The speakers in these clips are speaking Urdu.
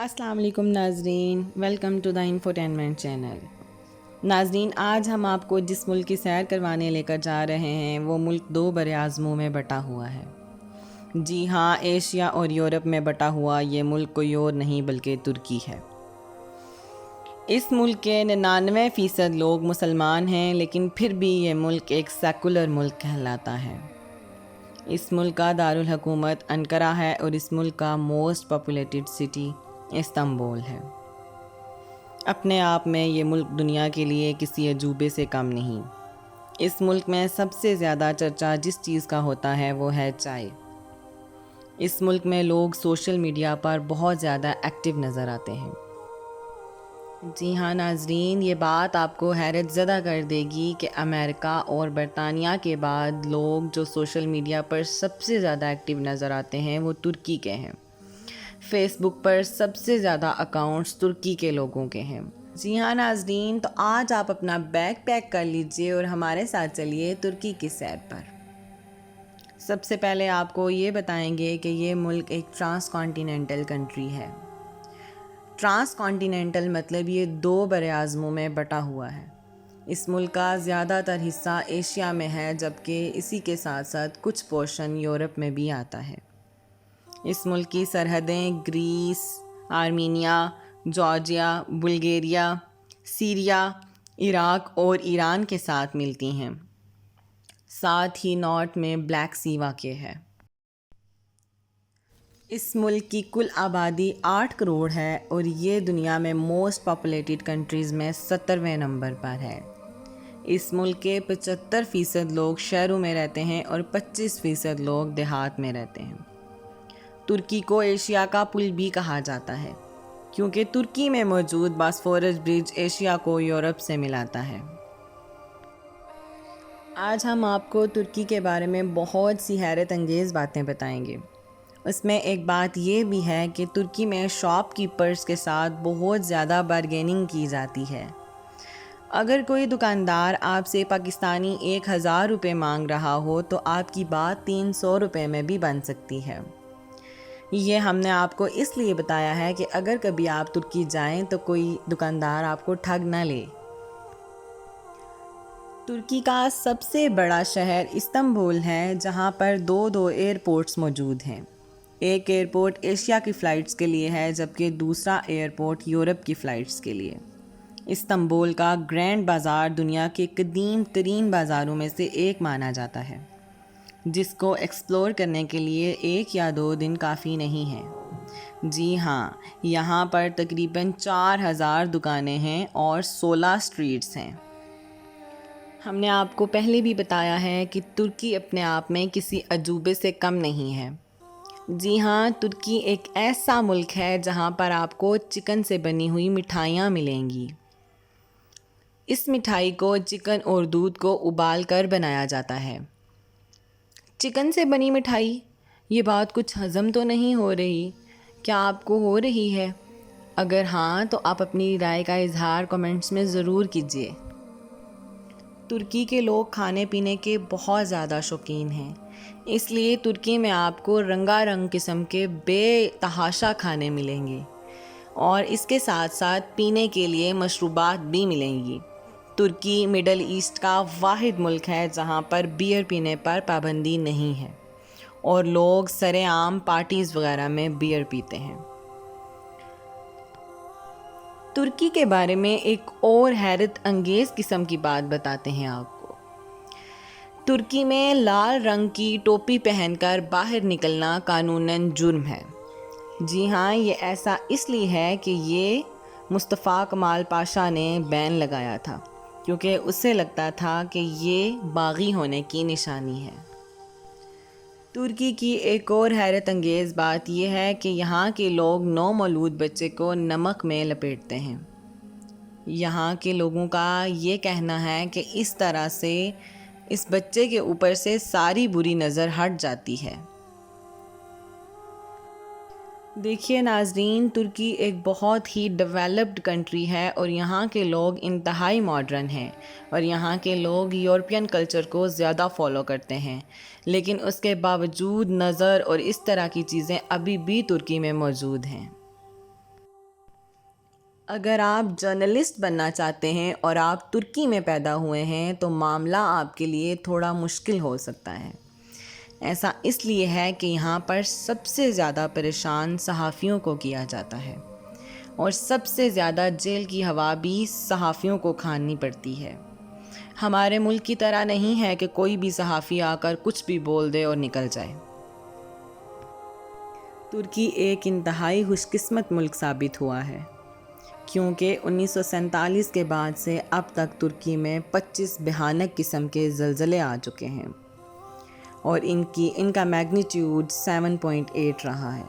السلام علیکم ناظرین، welcome to the infotainment channel. ناظرین، آج ہم آپ کو جس ملک کی سیر کروانے لے کر جا رہے ہیں وہ ملک دو بر اعظموں میں بٹا ہوا ہے۔ جی ہاں، ایشیا اور یورپ میں بٹا ہوا یہ ملک کوئی اور نہیں بلکہ ترکی ہے۔ اس ملک کے 99% لوگ مسلمان ہیں، لیکن پھر بھی یہ ملک ایک سیکولر ملک کہلاتا ہے۔ اس ملک کا دارالحکومت انقرہ ہے اور اس ملک کا موسٹ پاپولیٹڈ سٹی استنبول ہے۔ اپنے آپ میں یہ ملک دنیا کے لیے کسی عجوبے سے کم نہیں۔ اس ملک میں سب سے زیادہ چرچا جس چیز کا ہوتا ہے وہ ہے چائے۔ اس ملک میں لوگ سوشل میڈیا پر بہت زیادہ ایکٹیو نظر آتے ہیں۔ جی ہاں ناظرین، یہ بات آپ کو حیرت زدہ کر دے گی کہ امریکہ اور برطانیہ کے بعد لوگ جو سوشل میڈیا پر سب سے زیادہ ایکٹیو نظر آتے ہیں وہ ترکی کے ہیں۔ فیس بک پر سب سے زیادہ اکاؤنٹس ترکی کے لوگوں کے ہیں۔ جی ہاں ناظرین، تو آج آپ اپنا بیگ پیک کر لیجئے اور ہمارے ساتھ چلیے ترکی کی سیر پر۔ سب سے پہلے آپ کو یہ بتائیں گے کہ یہ ملک ایک ٹرانس کانٹیننٹل کنٹری ہے۔ ٹرانس کانٹیننٹل مطلب یہ دو بر اعظموں میں بٹا ہوا ہے۔ اس ملک کا زیادہ تر حصہ ایشیا میں ہے، جبکہ اسی کے ساتھ ساتھ کچھ پورشن یورپ میں بھی آتا ہے۔ اس ملک کی سرحدیں گریس، آرمینیا، جارجیا، بلغاریہ، سیریا، عراق اور ایران کے ساتھ ملتی ہیں۔ ساتھ ہی نارتھ میں بلیک سی واقع ہے۔ اس ملک کی کل آبادی 8 کروڑ ہے اور یہ دنیا میں موسٹ پاپولیٹڈ کنٹریز میں 70ویں نمبر پر ہے۔ اس ملک کے 75% لوگ شہروں میں رہتے ہیں اور 25% لوگ دیہات میں رہتے ہیں۔ ترکی کو ایشیا کا پل بھی کہا جاتا ہے، کیونکہ ترکی میں موجود باسفورس برج ایشیا کو یورپ سے ملاتا ہے۔ آج ہم آپ کو ترکی کے بارے میں بہت سی حیرت انگیز باتیں بتائیں گے۔ اس میں ایک بات یہ بھی ہے کہ ترکی میں شاپ کیپرز کے ساتھ بہت زیادہ بارگیننگ کی جاتی ہے۔ اگر کوئی دکاندار آپ سے پاکستانی 1000 روپے مانگ رہا ہو تو آپ کی بات 300 روپے میں بھی بن سکتی ہے۔ یہ ہم نے آپ کو اس لیے بتایا ہے کہ اگر کبھی آپ ترکی جائیں تو کوئی دکاندار آپ کو ٹھگ نہ لے۔ ترکی کا سب سے بڑا شہر استنبول ہے، جہاں پر دو ایئرپورٹس موجود ہیں۔ ایک ایئرپورٹ ایشیا کی فلائٹس کے لیے ہے، جبکہ دوسرا ایئرپورٹ یورپ کی فلائٹس کے لیے۔ استنبول کا گرینڈ بازار دنیا کے قدیم ترین بازاروں میں سے ایک مانا جاتا ہے، جس کو ایکسپلور کرنے کے لیے 1 یا 2 دن کافی نہیں ہیں۔ جی ہاں، یہاں پر تقریباً 4000 دکانیں ہیں اور 16 اسٹریٹس ہیں۔ ہم نے آپ کو پہلے بھی بتایا ہے کہ ترکی اپنے آپ میں کسی عجوبے سے کم نہیں ہے۔ جی ہاں، ترکی ایک ایسا ملک ہے جہاں پر آپ کو چکن سے بنی ہوئی مٹھائیاں ملیں گی۔ اس مٹھائی کو چکن اور دودھ کو ابال کر بنایا جاتا ہے۔ چکن سے بنی مٹھائی، یہ بات کچھ ہضم تو نہیں ہو رہی؟ کیا آپ کو ہو رہی ہے؟ اگر ہاں تو آپ اپنی رائے کا اظہار کمنٹس میں ضرور کیجیے۔ ترکی کے لوگ کھانے پینے کے بہت زیادہ شوقین ہیں، اس لیے ترکی میں آپ کو رنگا رنگ قسم کے بے تحاشا کھانے ملیں گے اور اس کے ساتھ ساتھ پینے کے لیے مشروبات بھی ملیں گی۔ ترکی مڈل ایسٹ کا واحد ملک ہے جہاں پر بیئر پینے پر پابندی نہیں ہے اور لوگ سرے عام پارٹیز وغیرہ میں بیئر پیتے ہیں۔ ترکی کے بارے میں ایک اور حیرت انگیز قسم کی بات بتاتے ہیں آپ کو۔ ترکی میں لال رنگ کی ٹوپی پہن کر باہر نکلنا قانوناً جرم ہے۔ جی ہاں، یہ ایسا اس لیے ہے کہ یہ مصطفیٰ کمال پاشا نے بین لگایا تھا، کیونکہ اسے لگتا تھا کہ یہ باغی ہونے کی نشانی ہے۔ ترکی کی ایک اور حیرت انگیز بات یہ ہے کہ یہاں کے لوگ نومولود بچے کو نمک میں لپیٹتے ہیں۔ یہاں کے لوگوں کا یہ کہنا ہے کہ اس طرح سے اس بچے کے اوپر سے ساری بری نظر ہٹ جاتی ہے۔ دیکھیے ناظرین، ترکی ایک بہت ہی ڈیولپڈ کنٹری ہے اور یہاں کے لوگ انتہائی ماڈرن ہیں اور یہاں کے لوگ یورپین کلچر کو زیادہ فالو کرتے ہیں، لیکن اس کے باوجود نظر اور اس طرح کی چیزیں ابھی بھی ترکی میں موجود ہیں۔ اگر آپ جرنلسٹ بننا چاہتے ہیں اور آپ ترکی میں پیدا ہوئے ہیں تو معاملہ آپ کے لیے تھوڑا مشکل ہو سکتا ہے۔ ایسا اس لیے ہے کہ یہاں پر سب سے زیادہ پریشان صحافیوں کو کیا جاتا ہے اور سب سے زیادہ جیل کی ہوا بھی صحافیوں کو کھانی پڑتی ہے۔ ہمارے ملک کی طرح نہیں ہے کہ کوئی بھی صحافی آ کر کچھ بھی بول دے اور نکل جائے۔ ترکی ایک انتہائی خوش قسمت ملک ثابت ہوا ہے کیونکہ 1947 کے بعد سے اب تک ترکی میں 25 بھیانک قسم کے زلزلے آ چکے ہیں اور ان کا میگنیٹیوڈ 7.8 رہا ہے۔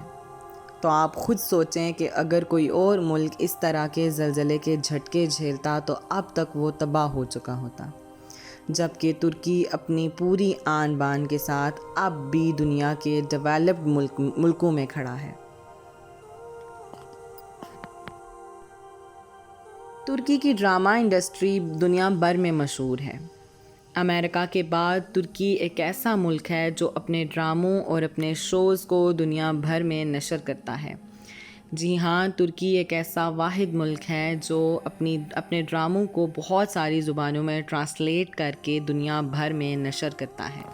تو آپ خود سوچیں کہ اگر کوئی اور ملک اس طرح کے زلزلے کے جھٹکے جھیلتا تو اب تک وہ تباہ ہو چکا ہوتا، جبکہ ترکی اپنی پوری آن بان کے ساتھ اب بھی دنیا کے ڈیولپڈ ملکوں میں کھڑا ہے۔ ترکی کی ڈرامہ انڈسٹری دنیا بھر میں مشہور ہے۔ امریکہ کے بعد ترکی ایک ایسا ملک ہے جو اپنے ڈراموں اور اپنے شوز کو دنیا بھر میں نشر کرتا ہے۔ جی ہاں، ترکی ایک ایسا واحد ملک ہے جو اپنے ڈراموں کو بہت ساری زبانوں میں ٹرانسلیٹ کر کے دنیا بھر میں نشر کرتا ہے۔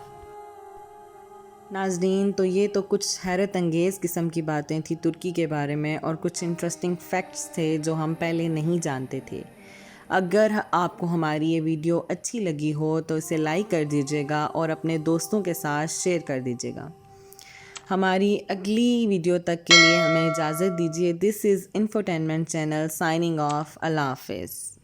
ناظرین، تو یہ تو کچھ حیرت انگیز قسم کی باتیں تھیں ترکی کے بارے میں اور کچھ انٹرسٹنگ فیکٹس تھے جو ہم پہلے نہیں جانتے تھے۔ اگر آپ کو ہماری یہ ویڈیو اچھی لگی ہو تو اسے لائک کر دیجیے گا اور اپنے دوستوں کے ساتھ شیئر کر دیجیے گا۔ ہماری اگلی ویڈیو تک کے لیے ہمیں اجازت دیجیے۔ دس از انفوٹینمنٹ چینل سائننگ آف۔ اللہ حافظ۔